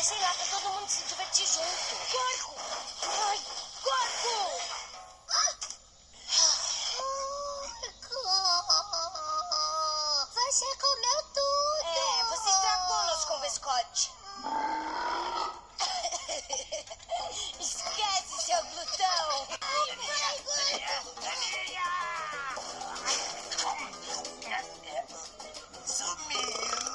sei lá, pra todo mundo se divertir junto. Corco! Ai, corco! Você comeu tudo! É, você estragou nosso convescote. Esquece, seu glutão! Sumiu!